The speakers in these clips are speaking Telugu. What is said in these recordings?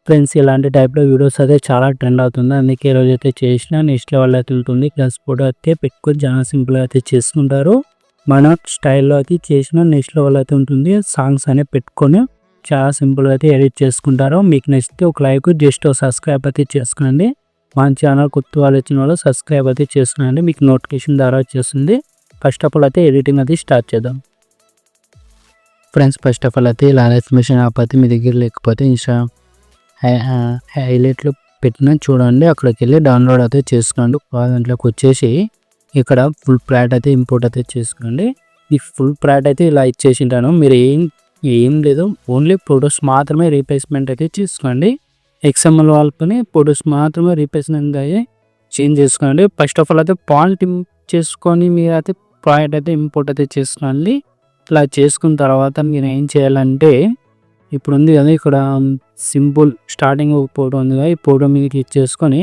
ఫ్రెండ్స్ ఇలాంటి టైప్‌లో వీడియోస్ అయితే చాలా ట్రెండ్ అవుతుంది. అందుకే ఈరోజైతే చేసిన నెక్స్ట్ లెవెల్ అయితే ఉంటుంది. ప్లస్ ఫోటో అయితే పెట్టుకొని చాలా సింపుల్‌గా అయితే చేసుకుంటారు. మన స్టైల్‌లో అయితే చేసిన నెక్స్ట్ లెవెల్ అయితే ఉంటుంది. సాంగ్స్ అనేవి పెట్టుకొని చాలా సింపుల్‌గా అయితే ఎడిట్ చేసుకుంటారు. మీకు నచ్చితే ఒక లైక్ జస్ట్ సబ్స్క్రైబ్ అయితే చేసుకోండి. మన ఛానల్ కొత్త వాళ్ళు వచ్చిన వాళ్ళు సబ్స్క్రైబ్ అయితే చేసుకోండి. మీకు నోటిఫికేషన్ ద్వారా వచ్చేస్తుంది. ఫస్ట్ ఆఫ్ ఆల్ అయితే ఎడిటింగ్ అది స్టార్ట్ చేద్దాం. ఫ్రెండ్స్ ఫస్ట్ ఆఫ్ ఆల్ అయితే ఇలా ఇన్ఫర్మేషన్ యాప్ అయితే మీ దగ్గర లేకపోతే ఇన్స్టాగ్రామ్ హైలైట్లో పెట్టిన చూడండి, అక్కడికి వెళ్ళి డౌన్లోడ్ అయితే చేసుకోండి. దాంట్లోకి వచ్చేసి ఇక్కడ ఫుల్ ప్లాట్ అయితే ఇంపోర్ట్ అయితే చేసుకోండి. ఈ ఫుల్ ప్లాట్ అయితే ఇలా ఇచ్చేసి ఉంటాను. మీరు ఏం లేదు, ఓన్లీ ఫొటోస్ మాత్రమే రీప్లేస్మెంట్ అయితే చేసుకోండి. XML వాళ్ళని ఫొటోస్ మాత్రమే రీప్లేస్మెంట్ అయ్యి చేంజ్ చేసుకోండి. ఫస్ట్ ఆఫ్ ఆల్ అయితే పాయింట్ చేసుకొని మీరు అయితే ప్రాజెక్ట్ అయితే ఇంపోర్ట్ అయితే చేసుకోండి. ఇలా చేసుకున్న తర్వాత మీరు ఏం చేయాలంటే ఇప్పుడు ఉంది కదా, ఇక్కడ సింపుల్ స్టార్టింగ్ ఒక ఫోటో ఉంది కదా, ఈ ఫోటో మీద క్లిక్ చేసుకొని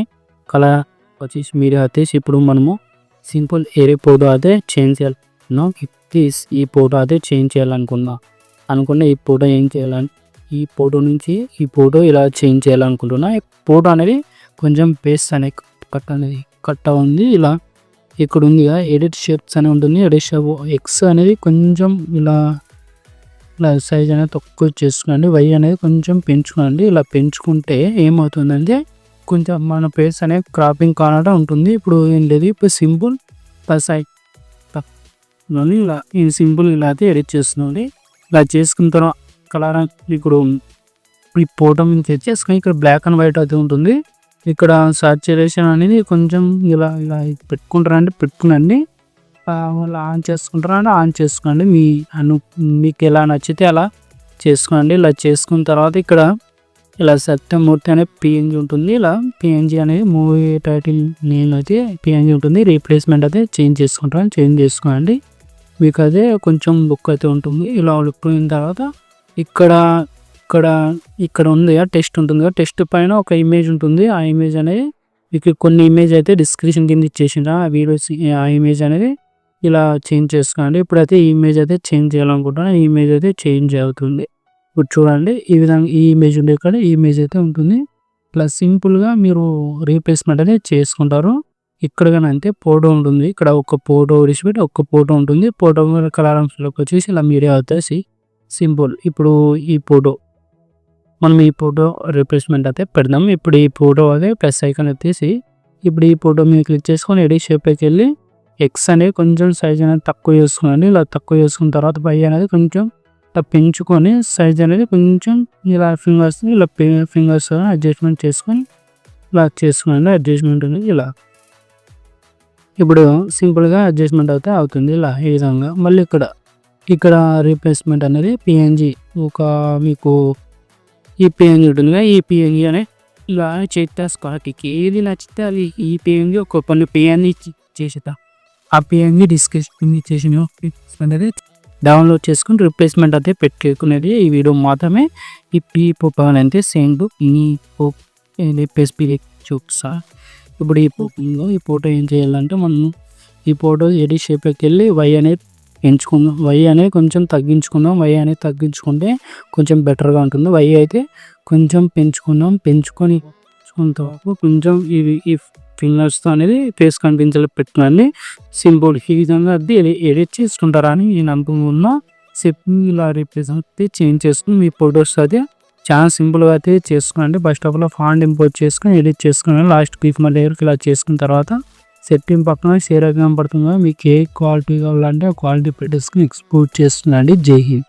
కలర్ వచ్చేసి మీరు అయితే ఇప్పుడు మనము సింపుల్ ఏరే ఫోటో అయితే చేంజ్ చేయాలనుకున్నాం. ఈ ఫోటో అయితే చేంజ్ చేయాలనుకున్నా ఈ ఫోటో ఏం చేయాలని ఈ ఫోటో నుంచి ఈ ఫోటో ఇలా చేంజ్ చేయాలనుకుంటున్నా. ఈ ఫోటో అనేది కొంచెం పేస్ట్ అనే కట్ ఉంది. ఇలా ఇక్కడ ఉంది కదా ఎడిట్ షేప్స్ అని ఉంటుంది. ఎడిట్ షేప్ ఎక్స్ అనేది కొంచెం ఇలా సైజ్ అనేది తక్కువ చేసుకోండి. వై అనేది కొంచెం పెంచుకోండి. ఇలా పెంచుకుంటే ఏమవుతుందంటే కొంచెం మన ఫేస్ అనేది క్రాపింగ్ కానట ఉంటుంది. ఇప్పుడు ఏం లేదు, ఇప్పుడు సింపుల్ ప్లస్ ఇలా ఈ సింపుల్ ఇలా అయితే ఎడిట్ చేస్తుంది. ఇలా చేసుకున్న తర్వాత కలర్ ఇప్పుడు ఈ ఫోటో మీద తెచ్చేసుకొని ఇక్కడ బ్లాక్ అండ్ వైట్ అయితే ఉంటుంది. ఇక్కడ సాచురేషన్ అనేది కొంచెం ఇలా పెట్టుకుంటారంటే పెట్టుకునండి. వాళ్ళు ఆన్ చేసుకుంటారా ఆన్ చేసుకోండి. మీకు ఎలా నచ్చితే అలా చేసుకోండి. ఇలా చేసుకున్న తర్వాత ఇక్కడ ఇలా సత్యమూర్తి అనే పిఎన్జీ ఉంటుంది. ఇలా పిఎన్జీ అనేది మూవీ టైటిల్ నేమ్ అయితే పిఎన్జీ ఉంటుంది. రీప్లేస్మెంట్ అయితే చేంజ్ చేసుకోండి. మీకు అదే కొంచెం లుక్ అయితే ఉంటుంది. ఇలా లుక్ అయిన తర్వాత ఇక్కడ ఉంది టెస్ట్ ఉంటుంది కదా, టెస్ట్ పైన ఒక ఇమేజ్ ఉంటుంది. ఆ ఇమేజ్ అనేది మీకు కొన్ని ఇమేజ్ అయితే డిస్క్రిప్షన్ కింద ఇచ్చేసిన ఆ వీడియోస్ ఆ ఇమేజ్ అనేది ఇలా చేంజ్ చేసుకోండి. ఇప్పుడైతే ఈ ఇమేజ్ అయితే చేంజ్ చేయాలనుకుంటున్నాను. ఈ ఇమేజ్ అయితే చేంజ్ అవుతుంది. ఇప్పుడు చూడండి, ఈ విధంగా ఈ ఇమేజ్ ఉండే ఇక్కడ ఈ ఇమేజ్ అయితే ఉంటుంది. ప్లస్ సింపుల్గా మీరు రీప్లేస్మెంట్ అనేది చేసుకుంటారు. ఇక్కడ కానీ అంతే ఫోటో ఉంటుంది. ఇక్కడ ఒక ఫోటో విడిచిపెట్టి ఒక ఫోటో ఉంటుంది. ఫోటో కలర్ అంశంలోకి వచ్చేసి ఇలా మీడియా అవుతాయి సింపుల్. ఇప్పుడు ఈ ఫోటో రీప్లేస్మెంట్ అయితే పెడదాం. ఇప్పుడు ఈ ఫోటో అదే ప్లస్ ఐకాన్ ఎత్తేసి ఇప్పుడు ఈ ఫోటో మీద క్లిక్ చేసుకొని ఎడిట్ షేప్కి వెళ్ళి ఎక్స్ అనేది కొంచెం సైజ్ అనేది తక్కువ చేసుకోండి. ఇలా తక్కువ చేసుకున్న తర్వాత వై అనేది కొంచెం ఇలా పెంచుకొని సైజ్ అనేది కొంచెం ఇలా ఫింగర్స్ అడ్జస్ట్మెంట్ చేసుకొని ఇలా చేసుకోండి. అడ్జస్ట్మెంట్ అనేది ఇలా ఇప్పుడు సింపుల్గా అడ్జస్ట్మెంట్ అయితే అవుతుంది. ఇలా ఈ విధంగా మళ్ళీ ఇక్కడ రీప్లేస్మెంట్ అనేది పిఎన్జీ మీకు ఈ పిఎన్జీ ఉంటుంది. ఈ పిఎన్జీ అనే ఇలా చేసేసుకోవాలి. ఏది నచ్చితే అది ఈ పిఎన్జీ ఒక కొన్ని పిఎన్జీ చేసేదా ఆ పిఎన్జీ డిస్క్రిప్షన్ చేసిన అనేది డౌన్లోడ్ చేసుకుని రీప్లేస్మెంట్ అయితే పెట్టుకునేది. ఈ వీడియో మాత్రమే ఈ పవన్ అయితే సేమ్ టు చూపిస్తా. ఇప్పుడు ఈ ఫోటో ఏం చేయాలంటే మనం ఈ ఫోటో ఎడిట్ షేప్కి వెళ్ళి వై అనేది పెంచుకుందాం. వై అనేది కొంచెం తగ్గించుకుందాం. వై అనేది తగ్గించుకుంటే కొంచెం బెటర్గా ఉంటుంది. వై అయితే కొంచెం పెంచుకొని కొంచెం ఈ ఫింగర్స్తో అనేది ఫేస్ కనిపించేలా పెట్టుకోండి. సింపుల్ ఈ విధంగా అది ఎడిట్ చేసుకుంటారని నేను అనుకున్నా. ఇలా రీప్లేస్మెంట్ చేంజ్ చేసుకుని మీ ఫొటోస్ అయితే చాలా సింపుల్గా అయితే చేసుకోండి. First of all font import చేసుకొని ఎడిట్ చేసుకుని లాస్ట్ క్లిక్ మళ్ళీ ఇలా చేసుకున్న తర్వాత సెట్టింగ్ పక్కన షేర్ అయితే పడుతుంది. మీకు ఏ క్వాలిటీ కావాలంటే ఆ క్వాలిటీ పెట్టేసుకుని ఎక్స్పోర్ట్ చేస్తుందండి. జై హింద్.